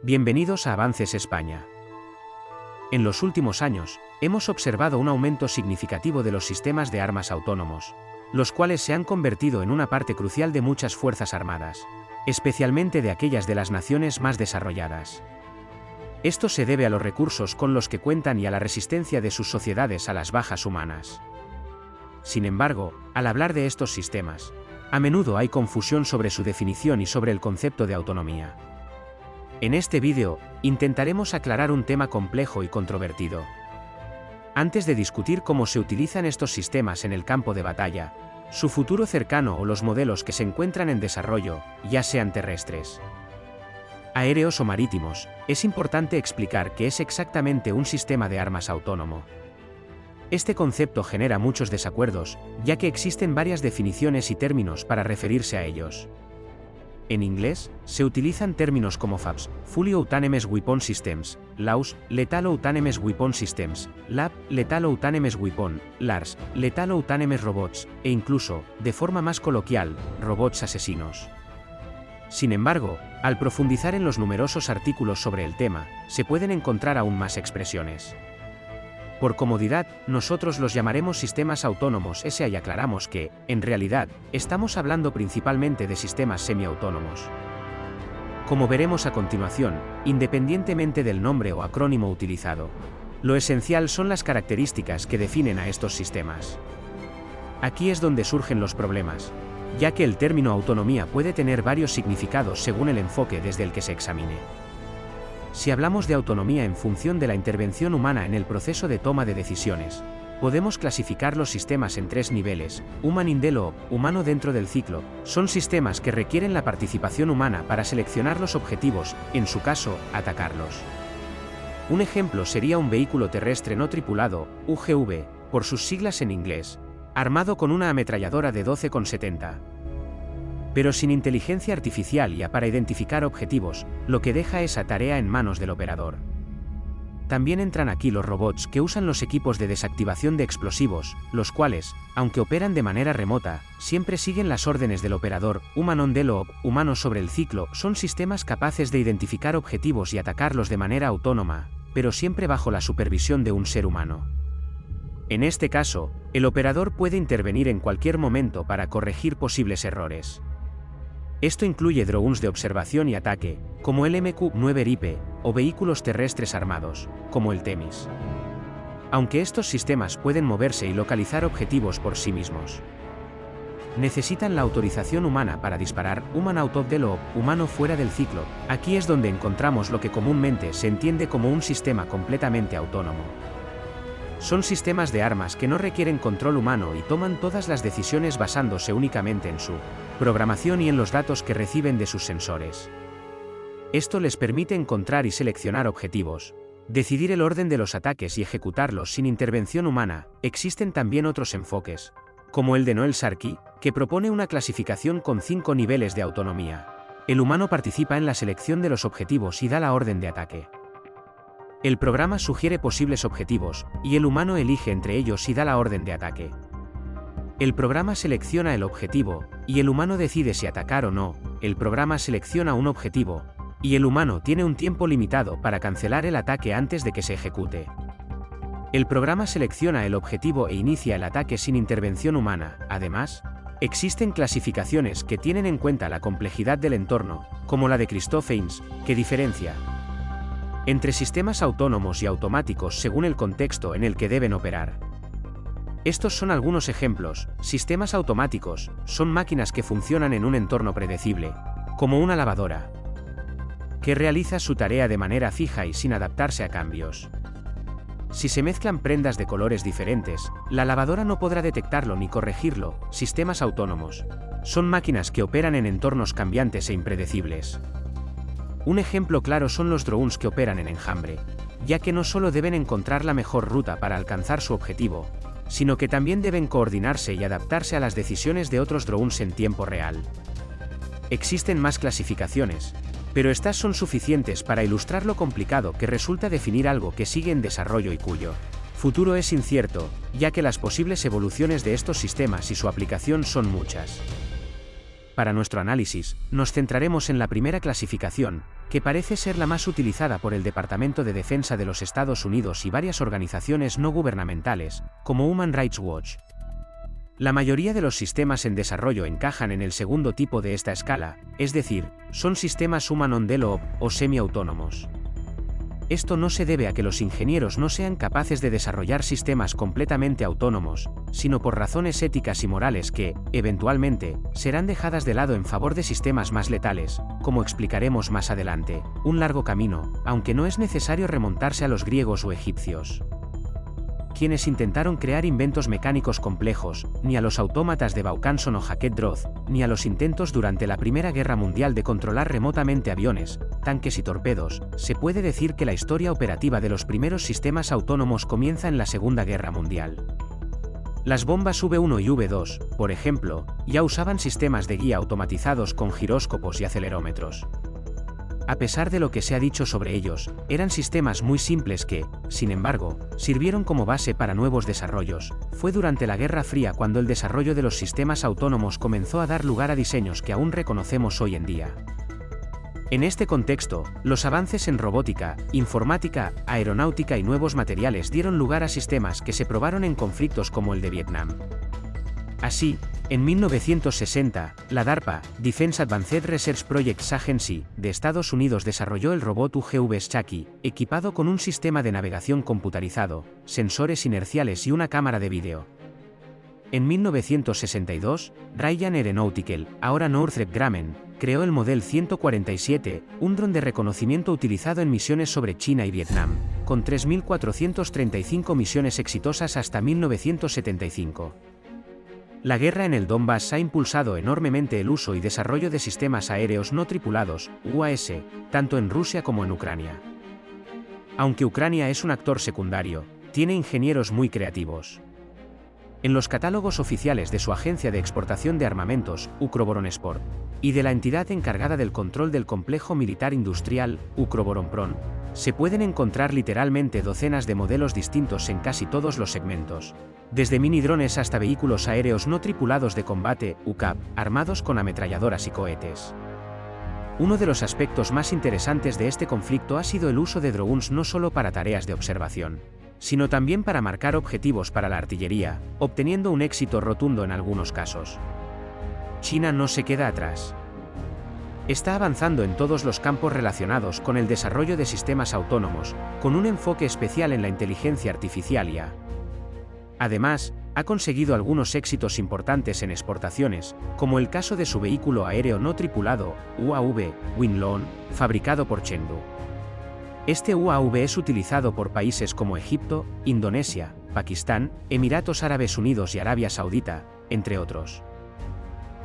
Bienvenidos a Avances España. En los últimos años, hemos observado un aumento significativo de los sistemas de armas autónomos, los cuales se han convertido en una parte crucial de muchas fuerzas armadas, especialmente de aquellas de las naciones más desarrolladas. Esto se debe a los recursos con los que cuentan y a la resistencia de sus sociedades a las bajas humanas. Sin embargo, al hablar de estos sistemas, a menudo hay confusión sobre su definición y sobre el concepto de autonomía. En este vídeo, intentaremos aclarar un tema complejo y controvertido. Antes de discutir cómo se utilizan estos sistemas en el campo de batalla, su futuro cercano o los modelos que se encuentran en desarrollo, ya sean terrestres, aéreos o marítimos, es importante explicar qué es exactamente un sistema de armas autónomo. Este concepto genera muchos desacuerdos, ya que existen varias definiciones y términos para referirse a ellos. En inglés, se utilizan términos como FABS, Fully Autonomous Weapon Systems, LAWS, Lethal Autonomous Weapon Systems, LAB, Lethal Autonomous Weapon, LARS, Lethal Autonomous Robots, e incluso, de forma más coloquial, robots asesinos. Sin embargo, al profundizar en los numerosos artículos sobre el tema, se pueden encontrar aún más expresiones. Por comodidad, nosotros los llamaremos sistemas autónomos y aclaramos que, en realidad, estamos hablando principalmente de sistemas semiautónomos. Como veremos a continuación, independientemente del nombre o acrónimo utilizado, lo esencial son las características que definen a estos sistemas. Aquí es donde surgen los problemas, ya que el término autonomía puede tener varios significados según el enfoque desde el que se examine. Si hablamos de autonomía en función de la intervención humana en el proceso de toma de decisiones, podemos clasificar los sistemas en tres niveles: Human in the Loop, humano dentro del ciclo, son sistemas que requieren la participación humana para seleccionar los objetivos, en su caso, atacarlos. Un ejemplo sería un vehículo terrestre no tripulado, UGV, por sus siglas en inglés, armado con una ametralladora de 12,70. Pero sin inteligencia artificial y para identificar objetivos, lo que deja esa tarea en manos del operador. También entran aquí los robots que usan los equipos de desactivación de explosivos, los cuales, aunque operan de manera remota, siempre siguen las órdenes del operador. Human on the Loop, humano sobre el ciclo, son sistemas capaces de identificar objetivos y atacarlos de manera autónoma, pero siempre bajo la supervisión de un ser humano. En este caso, el operador puede intervenir en cualquier momento para corregir posibles errores. Esto incluye drones de observación y ataque, como el MQ-9 Ripe, o vehículos terrestres armados, como el Themis. Aunque estos sistemas pueden moverse y localizar objetivos por sí mismos, necesitan la autorización humana para disparar. Human out of the loop, humano fuera del ciclo. Aquí es donde encontramos lo que comúnmente se entiende como un sistema completamente autónomo. Son sistemas de armas que no requieren control humano y toman todas las decisiones basándose únicamente en su programación y en los datos que reciben de sus sensores. Esto les permite encontrar y seleccionar objetivos, decidir el orden de los ataques y ejecutarlos sin intervención humana. Existen también otros enfoques, como el de Noel Sarkey, que propone una clasificación con 5 niveles de autonomía. El humano participa en la selección de los objetivos y da la orden de ataque. El programa sugiere posibles objetivos, y el humano elige entre ellos y da la orden de ataque. El programa selecciona el objetivo, y el humano decide si atacar o no. El programa selecciona un objetivo, y el humano tiene un tiempo limitado para cancelar el ataque antes de que se ejecute. El programa selecciona el objetivo e inicia el ataque sin intervención humana. Además, existen clasificaciones que tienen en cuenta la complejidad del entorno, como la de Christoph Heinz, que diferencia entre sistemas autónomos y automáticos según el contexto en el que deben operar. Estos son algunos ejemplos. Sistemas automáticos son máquinas que funcionan en un entorno predecible, como una lavadora, que realiza su tarea de manera fija y sin adaptarse a cambios. Si se mezclan prendas de colores diferentes, la lavadora no podrá detectarlo ni corregirlo. Sistemas autónomos son máquinas que operan en entornos cambiantes e impredecibles. Un ejemplo claro son los drones que operan en enjambre, ya que no solo deben encontrar la mejor ruta para alcanzar su objetivo, sino que también deben coordinarse y adaptarse a las decisiones de otros drones en tiempo real. Existen más clasificaciones, pero estas son suficientes para ilustrar lo complicado que resulta definir algo que sigue en desarrollo y cuyo futuro es incierto, ya que las posibles evoluciones de estos sistemas y su aplicación son muchas. Para nuestro análisis, nos centraremos en la primera clasificación, que parece ser la más utilizada por el Departamento de Defensa de los Estados Unidos y varias organizaciones no gubernamentales, como Human Rights Watch. La mayoría de los sistemas en desarrollo encajan en el segundo tipo de esta escala, es decir, son sistemas human-on-the-job o semiautónomos. Esto no se debe a que los ingenieros no sean capaces de desarrollar sistemas completamente autónomos, sino por razones éticas y morales que, eventualmente, serán dejadas de lado en favor de sistemas más letales, como explicaremos más adelante, un largo camino, aunque no es necesario remontarse a los griegos o egipcios, quienes intentaron crear inventos mecánicos complejos, ni a los autómatas de Vaucanson o Hackett-Droz, ni a los intentos durante la Primera Guerra Mundial de controlar remotamente aviones, tanques y torpedos. Se puede decir que la historia operativa de los primeros sistemas autónomos comienza en la Segunda Guerra Mundial. Las bombas V1 y V2, por ejemplo, ya usaban sistemas de guía automatizados con giróscopos y acelerómetros. A pesar de lo que se ha dicho sobre ellos, eran sistemas muy simples que, sin embargo, sirvieron como base para nuevos desarrollos. Fue durante la Guerra Fría cuando el desarrollo de los sistemas autónomos comenzó a dar lugar a diseños que aún reconocemos hoy en día. En este contexto, los avances en robótica, informática, aeronáutica y nuevos materiales dieron lugar a sistemas que se probaron en conflictos como el de Vietnam. Así, en 1960, la DARPA, Defense Advanced Research Projects Agency, de Estados Unidos desarrolló el robot UGV Shaki, equipado con un sistema de navegación computarizado, sensores inerciales y una cámara de vídeo. En 1962, Ryan Aeronautical, ahora Northrop Grumman, creó el Model 147, un dron de reconocimiento utilizado en misiones sobre China y Vietnam, con 3.435 misiones exitosas hasta 1975. La guerra en el Donbass ha impulsado enormemente el uso y desarrollo de sistemas aéreos no tripulados, UAS, tanto en Rusia como en Ucrania. Aunque Ucrania es un actor secundario, tiene ingenieros muy creativos. En los catálogos oficiales de su agencia de exportación de armamentos, Ukroboronexport, y de la entidad encargada del control del complejo militar industrial, Ukroboronprom, se pueden encontrar literalmente docenas de modelos distintos en casi todos los segmentos, desde mini drones hasta vehículos aéreos no tripulados de combate, UCAV, armados con ametralladoras y cohetes. Uno de los aspectos más interesantes de este conflicto ha sido el uso de drones no solo para tareas de observación, sino también para marcar objetivos para la artillería, obteniendo un éxito rotundo en algunos casos. China no se queda atrás. Está avanzando en todos los campos relacionados con el desarrollo de sistemas autónomos, con un enfoque especial en la inteligencia artificial y IA. Además, ha conseguido algunos éxitos importantes en exportaciones, como el caso de su vehículo aéreo no tripulado, UAV, Winloan, fabricado por Chengdu. Este UAV es utilizado por países como Egipto, Indonesia, Pakistán, Emiratos Árabes Unidos y Arabia Saudita, entre otros.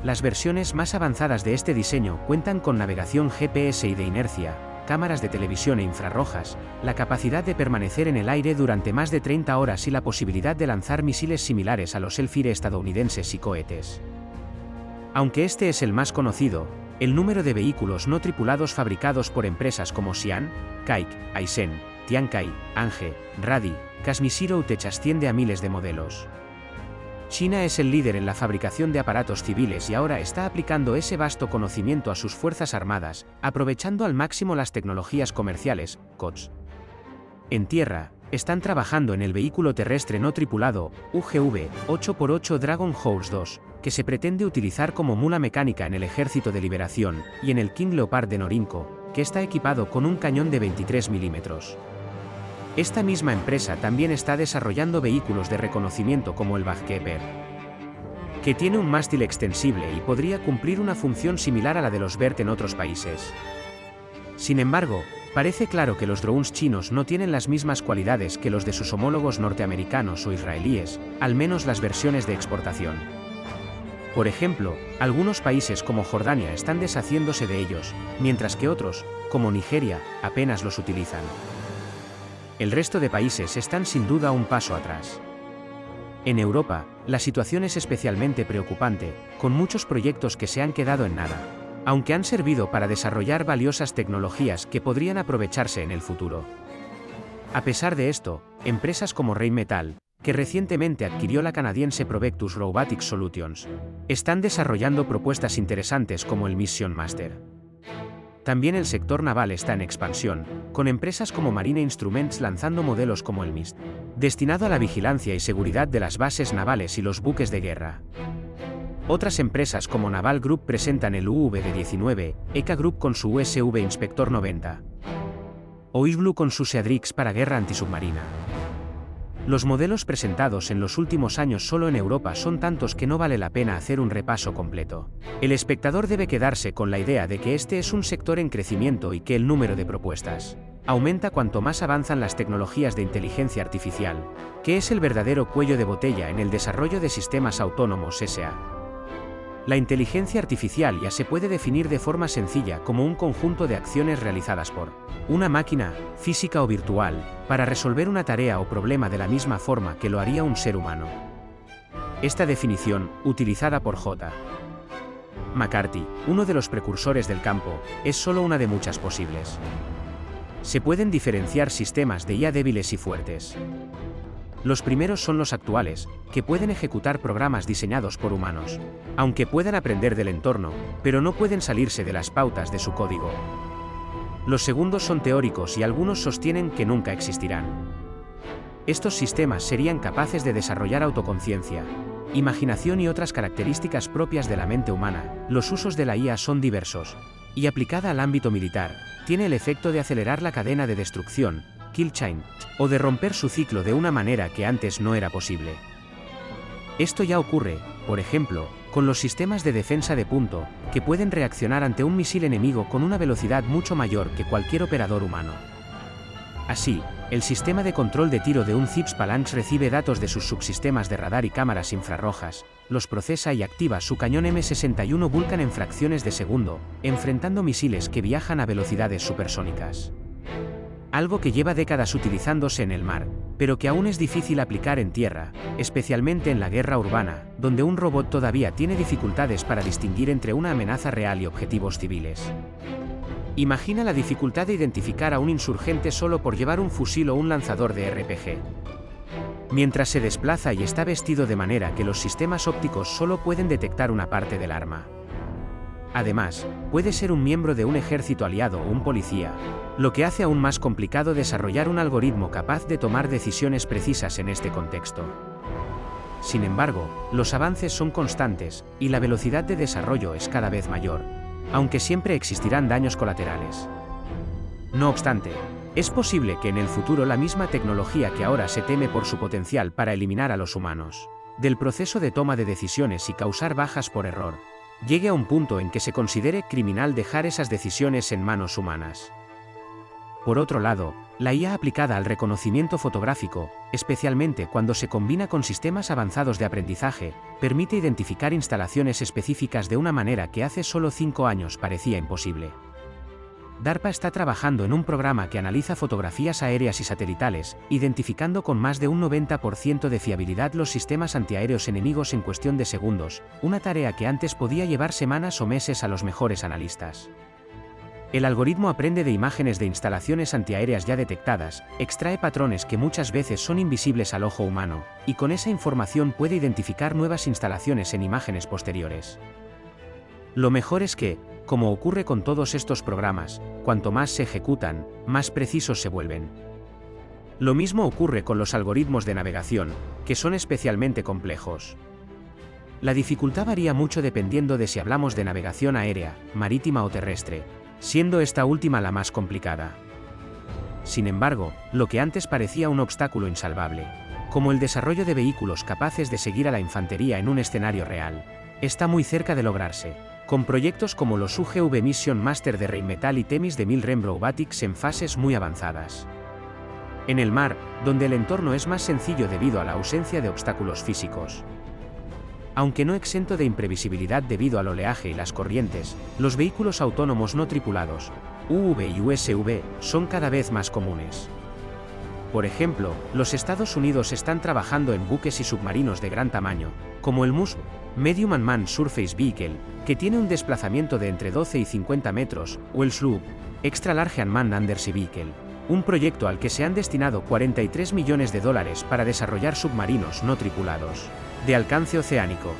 Las versiones más avanzadas de este diseño cuentan con navegación GPS y de inercia, cámaras de televisión e infrarrojas, la capacidad de permanecer en el aire durante más de 30 horas y la posibilidad de lanzar misiles similares a los Hellfire estadounidenses y cohetes. Aunque este es el más conocido, el número de vehículos no tripulados fabricados por empresas como Xi'an, Kaik, Aisin, Tiankai, Ange, Radi, Kashmir Outech asciende a miles de modelos. China es el líder en la fabricación de aparatos civiles y ahora está aplicando ese vasto conocimiento a sus fuerzas armadas, aprovechando al máximo las tecnologías comerciales, COTS. En tierra, están trabajando en el vehículo terrestre no tripulado, UGV, 8x8 Dragon Horse 2, que se pretende utilizar como mula mecánica en el Ejército de Liberación, y en el King Leopard de Norinco, que está equipado con un cañón de 23 milímetros. Esta misma empresa también está desarrollando vehículos de reconocimiento como el Bagkeeper, que tiene un mástil extensible y podría cumplir una función similar a la de los BERT en otros países. Sin embargo, parece claro que los drones chinos no tienen las mismas cualidades que los de sus homólogos norteamericanos o israelíes, al menos las versiones de exportación. Por ejemplo, algunos países como Jordania están deshaciéndose de ellos, mientras que otros, como Nigeria, apenas los utilizan. El resto de países están sin duda un paso atrás. En Europa, la situación es especialmente preocupante, con muchos proyectos que se han quedado en nada, aunque han servido para desarrollar valiosas tecnologías que podrían aprovecharse en el futuro. A pesar de esto, empresas como Rheinmetall, que recientemente adquirió la canadiense Provectus Robotics Solutions, están desarrollando propuestas interesantes como el Mission Master. También el sector naval está en expansión, con empresas como Marine Instruments lanzando modelos como el MIST, destinado a la vigilancia y seguridad de las bases navales y los buques de guerra. Otras empresas como Naval Group presentan el UVD-19, ECA Group con su USV Inspector 90, o Igloo con su Seadrix para guerra antisubmarina. Los modelos presentados en los últimos años solo en Europa son tantos que no vale la pena hacer un repaso completo. El espectador debe quedarse con la idea de que este es un sector en crecimiento y que el número de propuestas aumenta cuanto más avanzan las tecnologías de inteligencia artificial, que es el verdadero cuello de botella en el desarrollo de sistemas autónomos S.A. La inteligencia artificial ya se puede definir de forma sencilla como un conjunto de acciones realizadas por una máquina, física o virtual, para resolver una tarea o problema de la misma forma que lo haría un ser humano. Esta definición, utilizada por J. McCarthy, uno de los precursores del campo, es solo una de muchas posibles. Se pueden diferenciar sistemas de IA débiles y fuertes. Los primeros son los actuales, que pueden ejecutar programas diseñados por humanos, aunque puedan aprender del entorno, pero no pueden salirse de las pautas de su código. Los segundos son teóricos y algunos sostienen que nunca existirán. Estos sistemas serían capaces de desarrollar autoconciencia, imaginación y otras características propias de la mente humana. Los usos de la IA son diversos, y aplicada al ámbito militar, tiene el efecto de acelerar la cadena de destrucción, kill chain, o de romper su ciclo de una manera que antes no era posible. Esto ya ocurre, por ejemplo, con los sistemas de defensa de punto, que pueden reaccionar ante un misil enemigo con una velocidad mucho mayor que cualquier operador humano. Así, el sistema de control de tiro de un CIPS Phalanx recibe datos de sus subsistemas de radar y cámaras infrarrojas, los procesa y activa su cañón M61 Vulcan en fracciones de segundo, enfrentando misiles que viajan a velocidades supersónicas. Algo que lleva décadas utilizándose en el mar, pero que aún es difícil aplicar en tierra, especialmente en la guerra urbana, donde un robot todavía tiene dificultades para distinguir entre una amenaza real y objetivos civiles. Imagina la dificultad de identificar a un insurgente solo por llevar un fusil o un lanzador de RPG. Mientras se desplaza y está vestido de manera que los sistemas ópticos solo pueden detectar una parte del arma. Además, puede ser un miembro de un ejército aliado o un policía, lo que hace aún más complicado desarrollar un algoritmo capaz de tomar decisiones precisas en este contexto. Sin embargo, los avances son constantes, y la velocidad de desarrollo es cada vez mayor, aunque siempre existirán daños colaterales. No obstante, es posible que en el futuro la misma tecnología que ahora se teme por su potencial para eliminar a los humanos del proceso de toma de decisiones y causar bajas por error, llegue a un punto en que se considere criminal dejar esas decisiones en manos humanas. Por otro lado, la IA aplicada al reconocimiento fotográfico, especialmente cuando se combina con sistemas avanzados de aprendizaje, permite identificar instalaciones específicas de una manera que hace solo 5 años parecía imposible. DARPA está trabajando en un programa que analiza fotografías aéreas y satelitales, identificando con más de un 90% de fiabilidad los sistemas antiaéreos enemigos en cuestión de segundos, una tarea que antes podía llevar semanas o meses a los mejores analistas. El algoritmo aprende de imágenes de instalaciones antiaéreas ya detectadas, extrae patrones que muchas veces son invisibles al ojo humano, y con esa información puede identificar nuevas instalaciones en imágenes posteriores. Lo mejor es que, como ocurre con todos estos programas, cuanto más se ejecutan, más precisos se vuelven. Lo mismo ocurre con los algoritmos de navegación, que son especialmente complejos. La dificultad varía mucho dependiendo de si hablamos de navegación aérea, marítima o terrestre, siendo esta última la más complicada. Sin embargo, lo que antes parecía un obstáculo insalvable, como el desarrollo de vehículos capaces de seguir a la infantería en un escenario real, está muy cerca de lograrse, con proyectos como los UGV Mission Master de Rheinmetall y Themis de Milrem Robotics en fases muy avanzadas. En el mar, donde el entorno es más sencillo debido a la ausencia de obstáculos físicos. Aunque no exento de imprevisibilidad debido al oleaje y las corrientes, los vehículos autónomos no tripulados, UV y USV, son cada vez más comunes. Por ejemplo, los Estados Unidos están trabajando en buques y submarinos de gran tamaño, como el MUSV, Medium Unmanned Surface Vehicle, que tiene un desplazamiento de entre 12 y 50 metros, o el SLUB, Extra Large Unmanned Undersea Vehicle, un proyecto al que se han destinado 43 millones de dólares para desarrollar submarinos no tripulados, de alcance oceánico.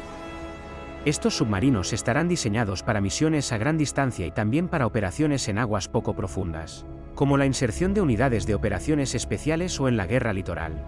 Estos submarinos estarán diseñados para misiones a gran distancia y también para operaciones en aguas poco profundas, como la inserción de unidades de operaciones especiales o en la guerra litoral.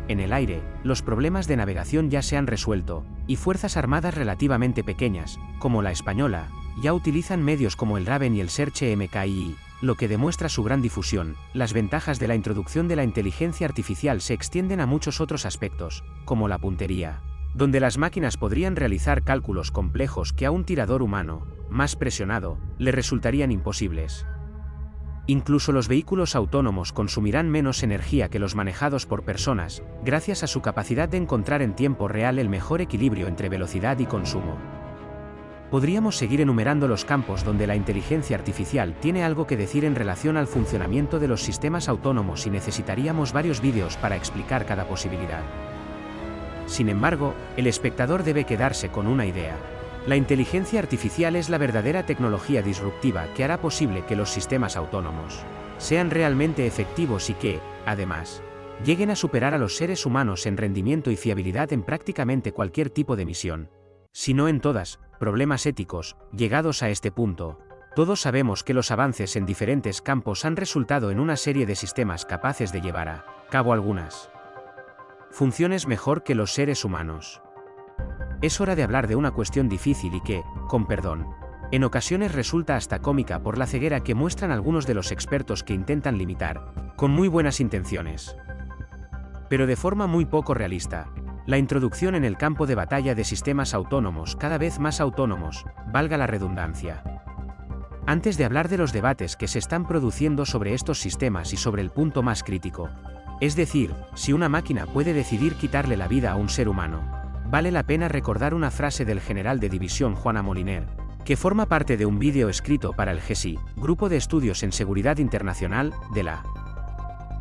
En el aire, los problemas de navegación ya se han resuelto, y fuerzas armadas relativamente pequeñas, como la española, ya utilizan medios como el Raven y el Search MKI, lo que demuestra su gran difusión. Las ventajas de la introducción de la inteligencia artificial se extienden a muchos otros aspectos, como la puntería, donde las máquinas podrían realizar cálculos complejos que a un tirador humano, más presionado, le resultarían imposibles. Incluso los vehículos autónomos consumirán menos energía que los manejados por personas, gracias a su capacidad de encontrar en tiempo real el mejor equilibrio entre velocidad y consumo. Podríamos seguir enumerando los campos donde la inteligencia artificial tiene algo que decir en relación al funcionamiento de los sistemas autónomos y necesitaríamos varios vídeos para explicar cada posibilidad. Sin embargo, el espectador debe quedarse con una idea. La inteligencia artificial es la verdadera tecnología disruptiva que hará posible que los sistemas autónomos sean realmente efectivos y que, además, lleguen a superar a los seres humanos en rendimiento y fiabilidad en prácticamente cualquier tipo de misión. Si no en todas, problemas éticos. Llegados a este punto, todos sabemos que los avances en diferentes campos han resultado en una serie de sistemas capaces de llevar a cabo algunas funciones mejor que los seres humanos. Es hora de hablar de una cuestión difícil y que, con perdón, en ocasiones resulta hasta cómica por la ceguera que muestran algunos de los expertos que intentan limitar, con muy buenas intenciones, pero de forma muy poco realista, la introducción en el campo de batalla de sistemas autónomos cada vez más autónomos, valga la redundancia. Antes de hablar de los debates que se están produciendo sobre estos sistemas y sobre el punto más crítico, es decir, si una máquina puede decidir quitarle la vida a un ser humano, vale la pena recordar una frase del general de división Juan Amoliner, que forma parte de un vídeo escrito para el GESI, Grupo de Estudios en Seguridad Internacional, de la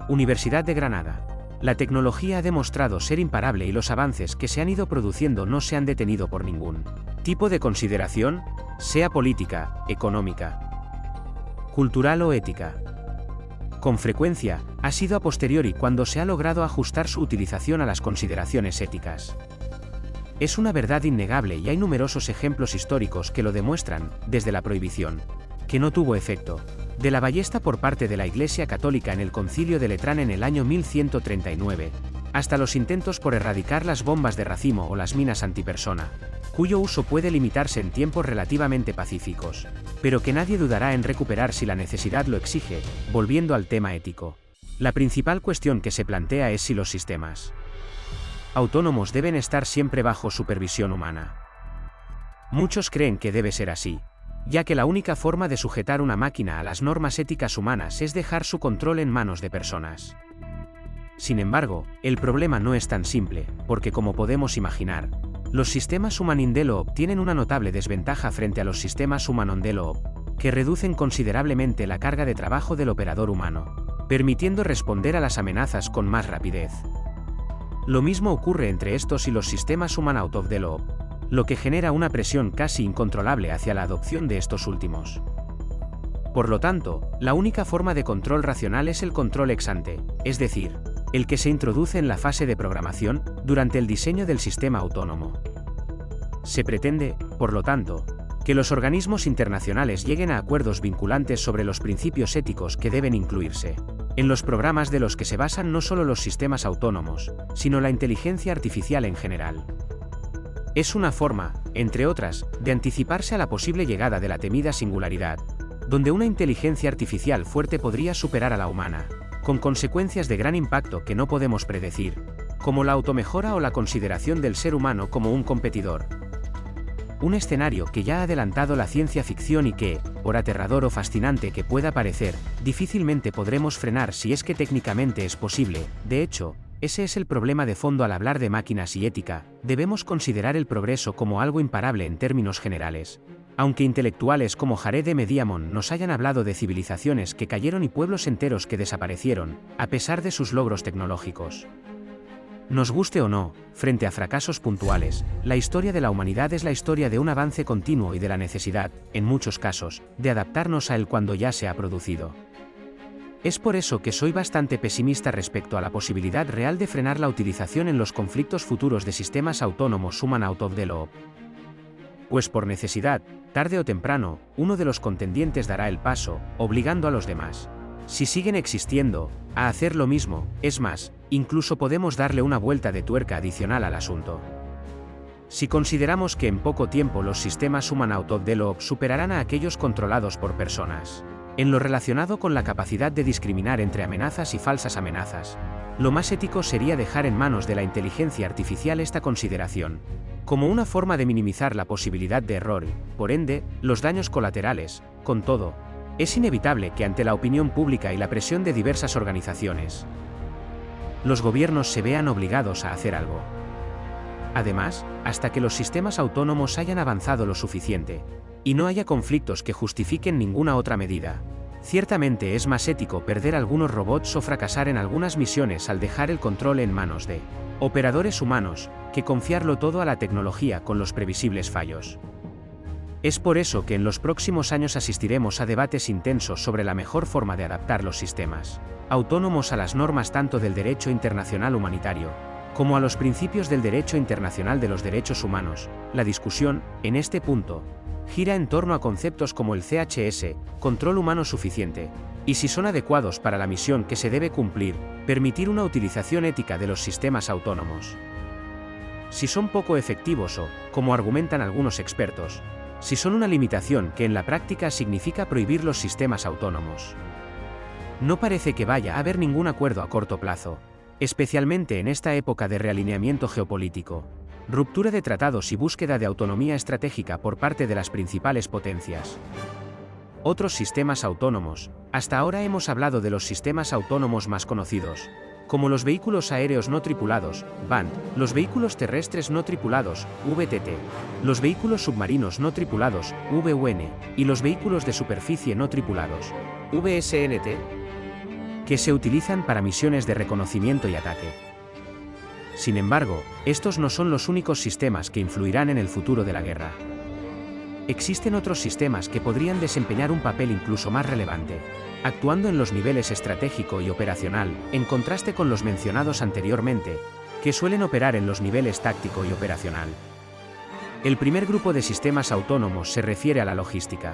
Universidad de Granada. La tecnología ha demostrado ser imparable y los avances que se han ido produciendo no se han detenido por ningún tipo de consideración, sea política, económica, cultural o ética. Con frecuencia, ha sido a posteriori cuando se ha logrado ajustar su utilización a las consideraciones éticas. Es una verdad innegable y hay numerosos ejemplos históricos que lo demuestran, desde la prohibición, que no tuvo efecto, de la ballesta por parte de la Iglesia Católica en el Concilio de Letrán en el año 1139, hasta los intentos por erradicar las bombas de racimo o las minas antipersona, cuyo uso puede limitarse en tiempos relativamente pacíficos, pero que nadie dudará en recuperar si la necesidad lo exige. Volviendo al tema ético, la principal cuestión que se plantea es si los sistemas autónomos deben estar siempre bajo supervisión humana. Muchos creen que debe ser así, ya que la única forma de sujetar una máquina a las normas éticas humanas es dejar su control en manos de personas. Sin embargo, el problema no es tan simple, porque como podemos imaginar, los sistemas human-in-the-loop tienen una notable desventaja frente a los sistemas human-on-the-loop, que reducen considerablemente la carga de trabajo del operador humano, permitiendo responder a las amenazas con más rapidez. Lo mismo ocurre entre estos y los sistemas human-out-of-the-loop, lo que genera una presión casi incontrolable hacia la adopción de estos últimos. Por lo tanto, la única forma de control racional es el control ex ante, es decir, el que se introduce en la fase de programación, durante el diseño del sistema autónomo. Se pretende, por lo tanto, que los organismos internacionales lleguen a acuerdos vinculantes sobre los principios éticos que deben incluirse en los programas de los que se basan no solo los sistemas autónomos, sino la inteligencia artificial en general. Es una forma, entre otras, de anticiparse a la posible llegada de la temida singularidad, donde una inteligencia artificial fuerte podría superar a la humana, con consecuencias de gran impacto que no podemos predecir, como la automejora o la consideración del ser humano como un competidor. Un escenario que ya ha adelantado la ciencia ficción y que, por aterrador o fascinante que pueda parecer, difícilmente podremos frenar si es que técnicamente es posible. De hecho, ese es el problema de fondo al hablar de máquinas y ética. Debemos considerar el progreso como algo imparable en términos generales. Aunque intelectuales como Jared M. Diamond nos hayan hablado de civilizaciones que cayeron y pueblos enteros que desaparecieron, a pesar de sus logros tecnológicos. Nos guste o no, frente a fracasos puntuales, la historia de la humanidad es la historia de un avance continuo y de la necesidad, en muchos casos, de adaptarnos a él cuando ya se ha producido. Es por eso que soy bastante pesimista respecto a la posibilidad real de frenar la utilización en los conflictos futuros de sistemas autónomos human out of the loop. Pues por necesidad, tarde o temprano, uno de los contendientes dará el paso, obligando a los demás, si siguen existiendo, a hacer lo mismo. Es más, incluso podemos darle una vuelta de tuerca adicional al asunto. Si consideramos que en poco tiempo los sistemas human out of the loop superarán a aquellos controlados por personas, en lo relacionado con la capacidad de discriminar entre amenazas y falsas amenazas, lo más ético sería dejar en manos de la inteligencia artificial esta consideración, como una forma de minimizar la posibilidad de error y, por ende, los daños colaterales. Con todo, es inevitable que ante la opinión pública y la presión de diversas organizaciones, los gobiernos se vean obligados a hacer algo. Además, hasta que los sistemas autónomos hayan avanzado lo suficiente, y no haya conflictos que justifiquen ninguna otra medida, ciertamente es más ético perder algunos robots o fracasar en algunas misiones al dejar el control en manos de operadores humanos, que confiarlo todo a la tecnología con los previsibles fallos. Es por eso que en los próximos años asistiremos a debates intensos sobre la mejor forma de adaptar los sistemas autónomos a las normas tanto del derecho internacional humanitario, como a los principios del derecho internacional de los derechos humanos. La discusión, en este punto, gira en torno a conceptos como el CHS, control humano suficiente, y si son adecuados para la misión que se debe cumplir, permitir una utilización ética de los sistemas autónomos. Si son poco efectivos o, como argumentan algunos expertos, si son una limitación que en la práctica significa prohibir los sistemas autónomos. No parece que vaya a haber ningún acuerdo a corto plazo, especialmente en esta época de realineamiento geopolítico, ruptura de tratados y búsqueda de autonomía estratégica por parte de las principales potencias. Otros sistemas autónomos. Hasta ahora hemos hablado de los sistemas autónomos más conocidos, como los vehículos aéreos no tripulados, VAN, los vehículos terrestres no tripulados, VTT, los vehículos submarinos no tripulados, VUN, y los vehículos de superficie no tripulados, VSNT, que se utilizan para misiones de reconocimiento y ataque. Sin embargo, estos no son los únicos sistemas que influirán en el futuro de la guerra. Existen otros sistemas que podrían desempeñar un papel incluso más relevante, actuando en los niveles estratégico y operacional, en contraste con los mencionados anteriormente, que suelen operar en los niveles táctico y operacional. El primer grupo de sistemas autónomos se refiere a la logística.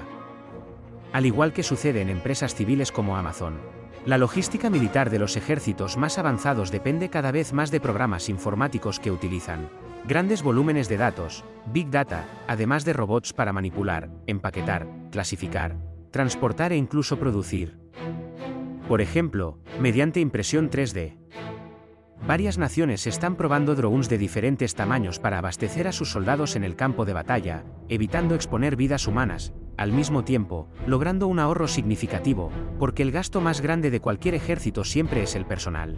Al igual que sucede en empresas civiles como Amazon, la logística militar de los ejércitos más avanzados depende cada vez más de programas informáticos que utilizan grandes volúmenes de datos, Big Data, además de robots para manipular, empaquetar, clasificar, transportar e incluso producir. Por ejemplo, mediante impresión 3D. Varias naciones están probando drones de diferentes tamaños para abastecer a sus soldados en el campo de batalla, evitando exponer vidas humanas, al mismo tiempo, logrando un ahorro significativo, porque el gasto más grande de cualquier ejército siempre es el personal.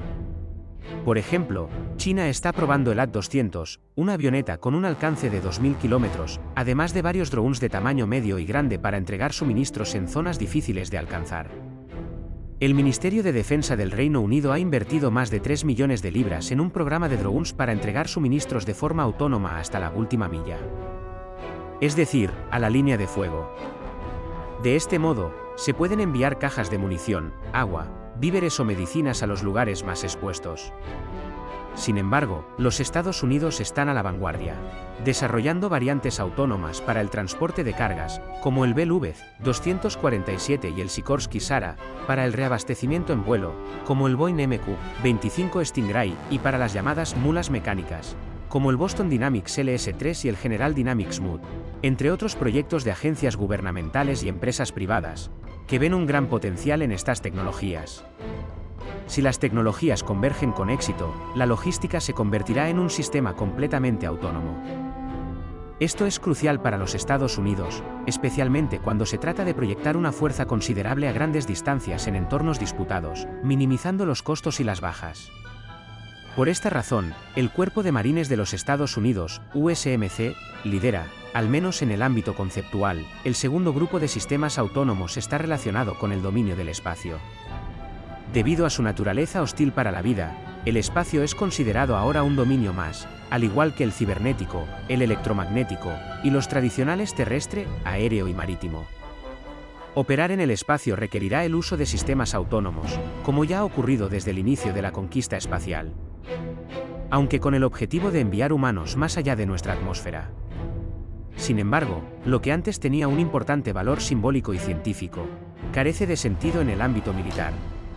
Por ejemplo, China está probando el AT-200, una avioneta con un alcance de 2.000 kilómetros, además de varios drones de tamaño medio y grande para entregar suministros en zonas difíciles de alcanzar. El Ministerio de Defensa del Reino Unido ha invertido más de 3 millones de libras en un programa de drones para entregar suministros de forma autónoma hasta la última milla. Es decir, a la línea de fuego. De este modo, se pueden enviar cajas de munición, agua, víveres o medicinas a los lugares más expuestos. Sin embargo, los Estados Unidos están a la vanguardia, desarrollando variantes autónomas para el transporte de cargas, como el Bell V-247 y el Sikorsky Sara, para el reabastecimiento en vuelo, como el Boeing MQ-25 Stingray, y para las llamadas mulas mecánicas, como el Boston Dynamics LS-3 y el General Dynamics MUD, entre otros proyectos de agencias gubernamentales y empresas privadas, que ven un gran potencial en estas tecnologías. Si las tecnologías convergen con éxito, la logística se convertirá en un sistema completamente autónomo. Esto es crucial para los Estados Unidos, especialmente cuando se trata de proyectar una fuerza considerable a grandes distancias en entornos disputados, minimizando los costos y las bajas. Por esta razón, el Cuerpo de Marines de los Estados Unidos, USMC, lidera, al menos en el ámbito conceptual, el segundo grupo de sistemas autónomos está relacionado con el dominio del espacio. Debido a su naturaleza hostil para la vida, el espacio es considerado ahora un dominio más, al igual que el cibernético, el electromagnético, y los tradicionales terrestre, aéreo y marítimo. Operar en el espacio requerirá el uso de sistemas autónomos, como ya ha ocurrido desde el inicio de la conquista espacial. Aunque con el objetivo de enviar humanos más allá de nuestra atmósfera. Sin embargo, lo que antes tenía un importante valor simbólico y científico, carece de sentido en el ámbito militar,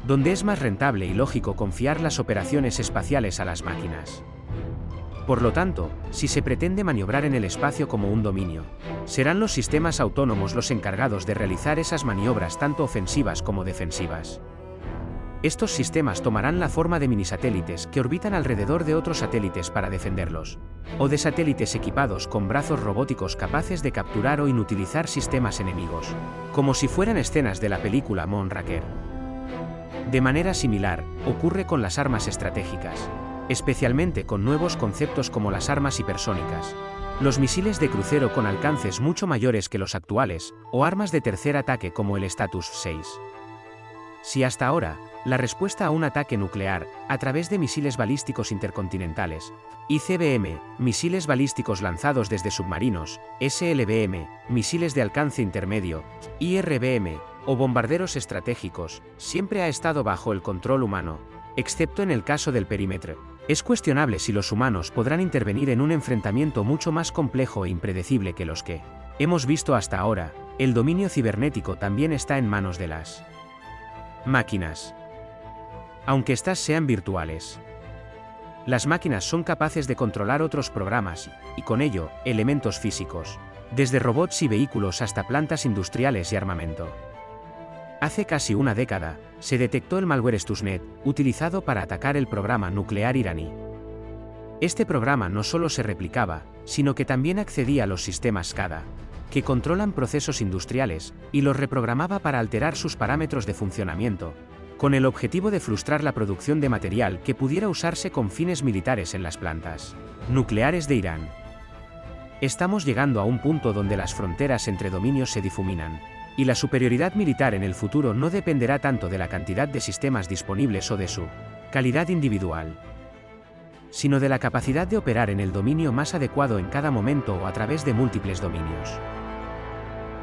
donde es más rentable y lógico confiar las operaciones espaciales a las máquinas. Por lo tanto, si se pretende maniobrar en el espacio como un dominio, serán los sistemas autónomos los encargados de realizar esas maniobras tanto ofensivas como defensivas. Estos sistemas tomarán la forma de minisatélites que orbitan alrededor de otros satélites para defenderlos, o de satélites equipados con brazos robóticos capaces de capturar o inutilizar sistemas enemigos, como si fueran escenas de la película Moonraker. De manera similar, ocurre con las armas estratégicas, especialmente con nuevos conceptos como las armas hipersónicas, los misiles de crucero con alcances mucho mayores que los actuales, o armas de tercer ataque como el Status 6. Si hasta ahora, la respuesta a un ataque nuclear, a través de misiles balísticos intercontinentales, ICBM, misiles balísticos lanzados desde submarinos, SLBM, misiles de alcance intermedio, IRBM, o bombarderos estratégicos, siempre ha estado bajo el control humano, excepto en el caso del perímetro. Es cuestionable si los humanos podrán intervenir en un enfrentamiento mucho más complejo e impredecible que los que hemos visto hasta ahora. El dominio cibernético también está en manos de las máquinas. Aunque éstas sean virtuales, las máquinas son capaces de controlar otros programas, y con ello, elementos físicos, desde robots y vehículos hasta plantas industriales y armamento. Hace casi una década, se detectó el malware Stuxnet, utilizado para atacar el programa nuclear iraní. Este programa no solo se replicaba, sino que también accedía a los sistemas SCADA, que controlan procesos industriales, y los reprogramaba para alterar sus parámetros de funcionamiento, con el objetivo de frustrar la producción de material que pudiera usarse con fines militares en las plantas nucleares de Irán. Estamos llegando a un punto donde las fronteras entre dominios se difuminan, y la superioridad militar en el futuro no dependerá tanto de la cantidad de sistemas disponibles o de su calidad individual, sino de la capacidad de operar en el dominio más adecuado en cada momento o a través de múltiples dominios.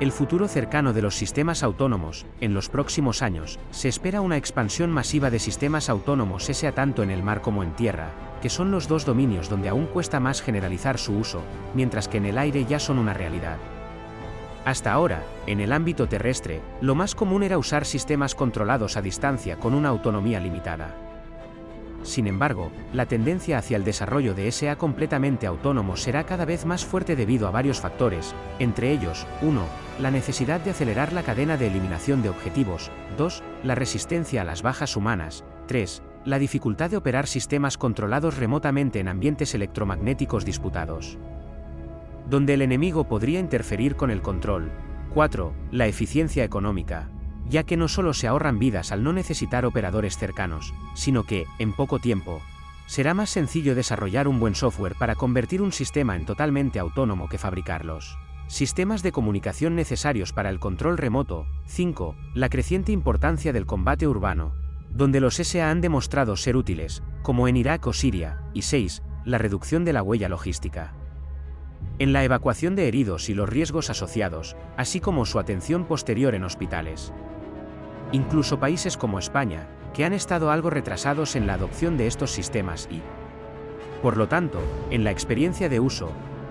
El futuro cercano de los sistemas autónomos, en los próximos años, se espera una expansión masiva de sistemas autónomos sea tanto en el mar como en tierra, que son los dos dominios donde aún cuesta más generalizar su uso, mientras que en el aire ya son una realidad. Hasta ahora, en el ámbito terrestre, lo más común era usar sistemas controlados a distancia con una autonomía limitada. Sin embargo, la tendencia hacia el desarrollo de SA completamente autónomo será cada vez más fuerte debido a varios factores, entre ellos, 1. La necesidad de acelerar la cadena de eliminación de objetivos, 2. La resistencia a las bajas humanas, 3. La dificultad de operar sistemas controlados remotamente en ambientes electromagnéticos disputados, donde el enemigo podría interferir con el control. 4. La eficiencia económica, ya que no solo se ahorran vidas al no necesitar operadores cercanos, sino que, en poco tiempo, será más sencillo desarrollar un buen software para convertir un sistema en totalmente autónomo que fabricarlos. Sistemas de comunicación necesarios para el control remoto. 5. La creciente importancia del combate urbano, donde los SA han demostrado ser útiles, como en Irak o Siria. Y 6. La reducción de la huella logística, en la evacuación de heridos y los riesgos asociados, así como su atención posterior en hospitales. Incluso países como España, que han estado algo retrasados en la adopción de estos sistemas y, por lo tanto, en la experiencia de uso,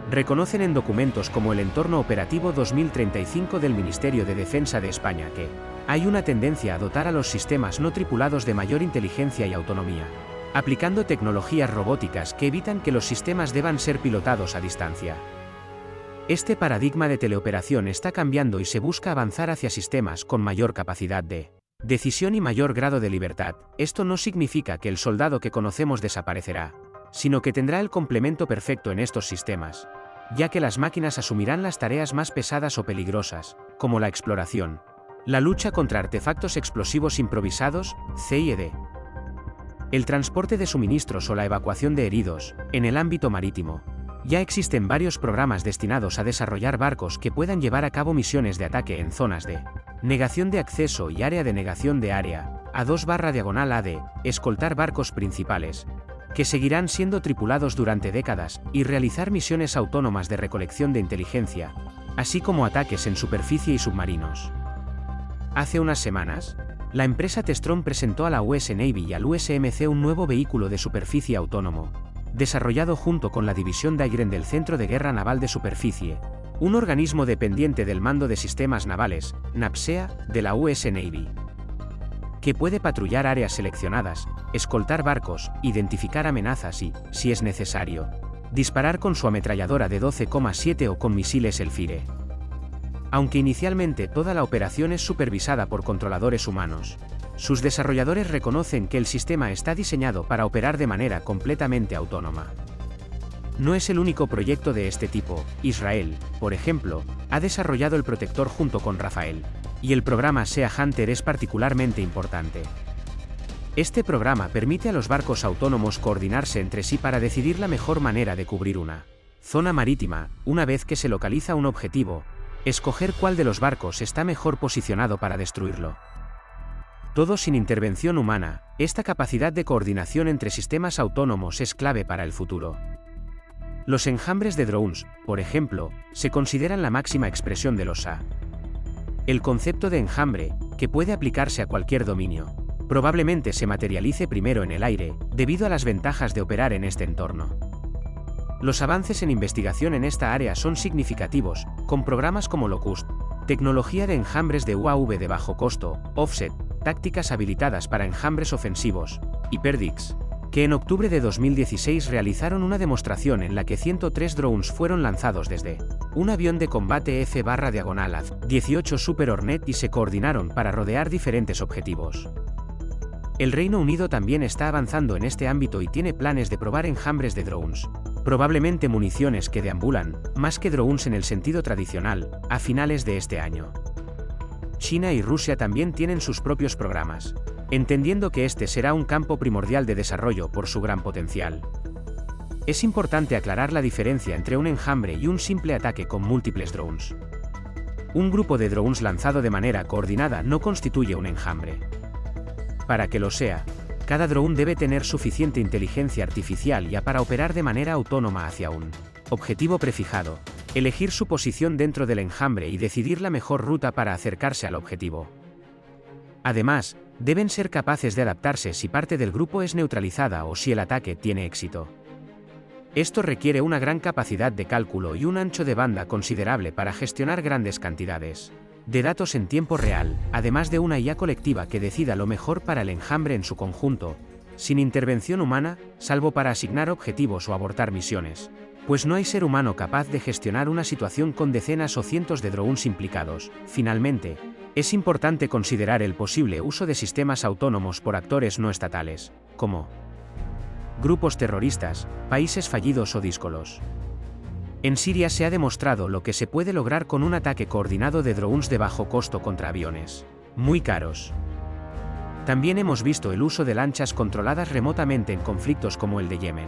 reconocen en documentos como el Entorno Operativo 2035 del Ministerio de Defensa de España que hay una tendencia a dotar a los sistemas no tripulados de mayor inteligencia y autonomía, aplicando tecnologías robóticas que evitan que los sistemas deban ser pilotados a distancia. Este paradigma de teleoperación está cambiando y se busca avanzar hacia sistemas con mayor capacidad de decisión y mayor grado de libertad. Esto no significa que el soldado que conocemos desaparecerá, sino que tendrá el complemento perfecto en estos sistemas, ya que las máquinas asumirán las tareas más pesadas o peligrosas, como la exploración, la lucha contra artefactos explosivos improvisados, C&D, el transporte de suministros o la evacuación de heridos. En el ámbito marítimo, ya existen varios programas destinados a desarrollar barcos que puedan llevar a cabo misiones de ataque en zonas de negación de acceso y área de negación de área, A2/AD, escoltar barcos principales, que seguirán siendo tripulados durante décadas, y realizar misiones autónomas de recolección de inteligencia, así como ataques en superficie y submarinos. Hace unas semanas, la empresa Textron presentó a la US Navy y al USMC un nuevo vehículo de superficie autónomo, desarrollado junto con la división Dahlgren del Centro de Guerra Naval de Superficie, un organismo dependiente del Mando de Sistemas Navales, NAVSEA, de la US Navy, que puede patrullar áreas seleccionadas, escoltar barcos, identificar amenazas y, si es necesario, disparar con su ametralladora de 12,7 o con misiles Elfire. Aunque inicialmente toda la operación es supervisada por controladores humanos, sus desarrolladores reconocen que el sistema está diseñado para operar de manera completamente autónoma. No es el único proyecto de este tipo. Israel, por ejemplo, ha desarrollado el protector junto con Rafael, y el programa Sea Hunter es particularmente importante. Este programa permite a los barcos autónomos coordinarse entre sí para decidir la mejor manera de cubrir una zona marítima, una vez que se localiza un objetivo, escoger cuál de los barcos está mejor posicionado para destruirlo. Todo sin intervención humana. Esta capacidad de coordinación entre sistemas autónomos es clave para el futuro. Los enjambres de drones, por ejemplo, se consideran la máxima expresión de los SA. El concepto de enjambre, que puede aplicarse a cualquier dominio, probablemente se materialice primero en el aire, debido a las ventajas de operar en este entorno. Los avances en investigación en esta área son significativos, con programas como Locust, tecnología de enjambres de UAV de bajo costo, Offset, tácticas habilitadas para enjambres ofensivos, y Perdix, que en octubre de 2016 realizaron una demostración en la que 103 drones fueron lanzados desde un avión de combate F/A-18 Super Hornet y se coordinaron para rodear diferentes objetivos. El Reino Unido también está avanzando en este ámbito y tiene planes de probar enjambres de drones, probablemente municiones que deambulan, más que drones en el sentido tradicional, a finales de este año. China y Rusia también tienen sus propios programas, entendiendo que este será un campo primordial de desarrollo por su gran potencial. Es importante aclarar la diferencia entre un enjambre y un simple ataque con múltiples drones. Un grupo de drones lanzado de manera coordinada no constituye un enjambre. Para que lo sea, cada drone debe tener suficiente inteligencia artificial ya para operar de manera autónoma hacia un objetivo prefijado, elegir su posición dentro del enjambre y decidir la mejor ruta para acercarse al objetivo. Además, deben ser capaces de adaptarse si parte del grupo es neutralizada o si el ataque tiene éxito. Esto requiere una gran capacidad de cálculo y un ancho de banda considerable para gestionar grandes cantidades de datos en tiempo real, además de una IA colectiva que decida lo mejor para el enjambre en su conjunto, sin intervención humana, salvo para asignar objetivos o abortar misiones, pues no hay ser humano capaz de gestionar una situación con decenas o cientos de drones implicados. Finalmente, es importante considerar el posible uso de sistemas autónomos por actores no estatales, como grupos terroristas, países fallidos o díscolos. En Siria se ha demostrado lo que se puede lograr con un ataque coordinado de drones de bajo costo contra aviones muy caros. También hemos visto el uso de lanchas controladas remotamente en conflictos como el de Yemen.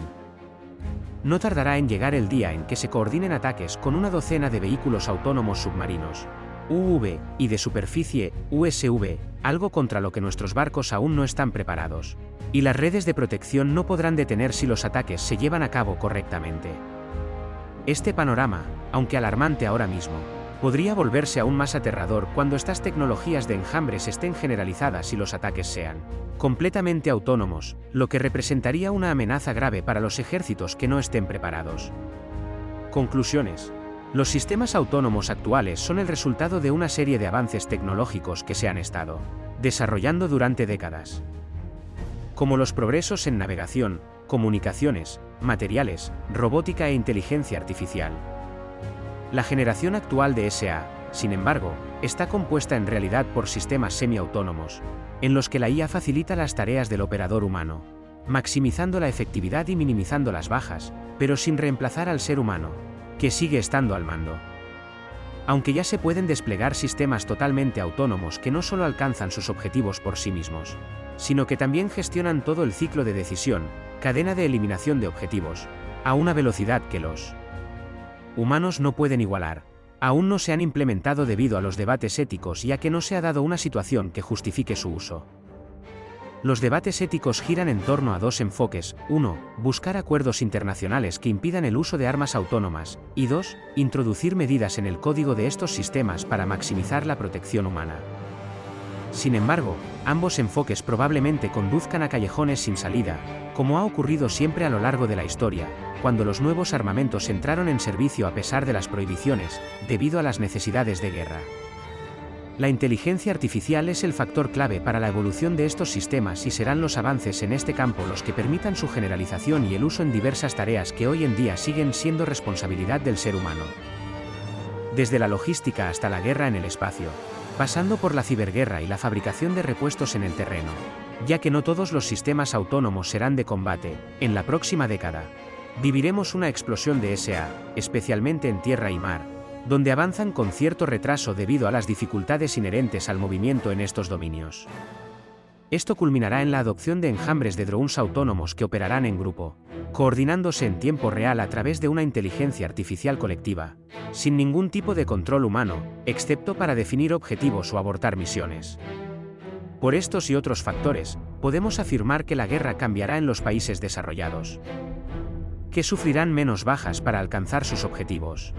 No tardará en llegar el día en que se coordinen ataques con una docena de vehículos autónomos submarinos, UUV, y de superficie, USV, algo contra lo que nuestros barcos aún no están preparados. Y las redes de protección no podrán detener si los ataques se llevan a cabo correctamente. Este panorama, aunque alarmante ahora mismo, podría volverse aún más aterrador cuando estas tecnologías de enjambres estén generalizadas y los ataques sean completamente autónomos, lo que representaría una amenaza grave para los ejércitos que no estén preparados. Conclusiones. Los sistemas autónomos actuales son el resultado de una serie de avances tecnológicos que se han estado desarrollando durante décadas. Como los progresos en navegación, comunicaciones, materiales, robótica e inteligencia artificial. La generación actual de SA, sin embargo, está compuesta en realidad por sistemas semiautónomos, en los que la IA facilita las tareas del operador humano, maximizando la efectividad y minimizando las bajas, pero sin reemplazar al ser humano, que sigue estando al mando. Aunque ya se pueden desplegar sistemas totalmente autónomos que no solo alcanzan sus objetivos por sí mismos, sino que también gestionan todo el ciclo de decisión, cadena de eliminación de objetivos, a una velocidad que los humanos no pueden igualar. Aún no se han implementado debido a los debates éticos ya que no se ha dado una situación que justifique su uso. Los debates éticos giran en torno a dos enfoques: 1. Buscar acuerdos internacionales que impidan el uso de armas autónomas, y 2. Introducir medidas en el código de estos sistemas para maximizar la protección humana. Sin embargo, ambos enfoques probablemente conduzcan a callejones sin salida, como ha ocurrido siempre a lo largo de la historia, cuando los nuevos armamentos entraron en servicio a pesar de las prohibiciones, debido a las necesidades de guerra. La inteligencia artificial es el factor clave para la evolución de estos sistemas y serán los avances en este campo los que permitan su generalización y el uso en diversas tareas que hoy en día siguen siendo responsabilidad del ser humano. Desde la logística hasta la guerra en el espacio, pasando por la ciberguerra y la fabricación de repuestos en el terreno, ya que no todos los sistemas autónomos serán de combate, en la próxima década, viviremos una explosión de SA, especialmente en tierra y mar, donde avanzan con cierto retraso debido a las dificultades inherentes al movimiento en estos dominios. Esto culminará en la adopción de enjambres de drones autónomos que operarán en grupo, coordinándose en tiempo real a través de una inteligencia artificial colectiva, sin ningún tipo de control humano, excepto para definir objetivos o abortar misiones. Por estos y otros factores, podemos afirmar que la guerra cambiará en los países desarrollados, que sufrirán menos bajas para alcanzar sus objetivos.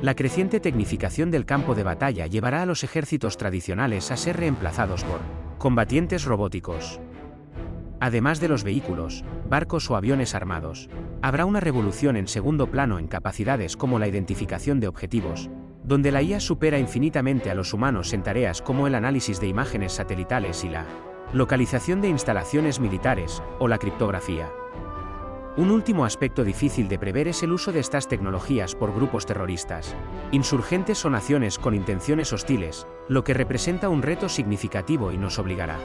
La creciente tecnificación del campo de batalla llevará a los ejércitos tradicionales a ser reemplazados por combatientes robóticos. Además de los vehículos, barcos o aviones armados, habrá una revolución en segundo plano en capacidades como la identificación de objetivos, donde la IA supera infinitamente a los humanos en tareas como el análisis de imágenes satelitales y la localización de instalaciones militares, o la criptografía. Un último aspecto difícil de prever es el uso de estas tecnologías por grupos terroristas, insurgentes o naciones con intenciones hostiles, lo que representa un reto significativo y nos obligará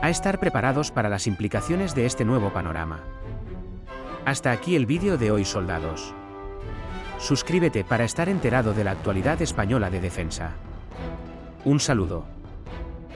a estar preparados para las implicaciones de este nuevo panorama. Hasta aquí el vídeo de hoy, soldados. Suscríbete para estar enterado de la actualidad española de defensa. Un saludo.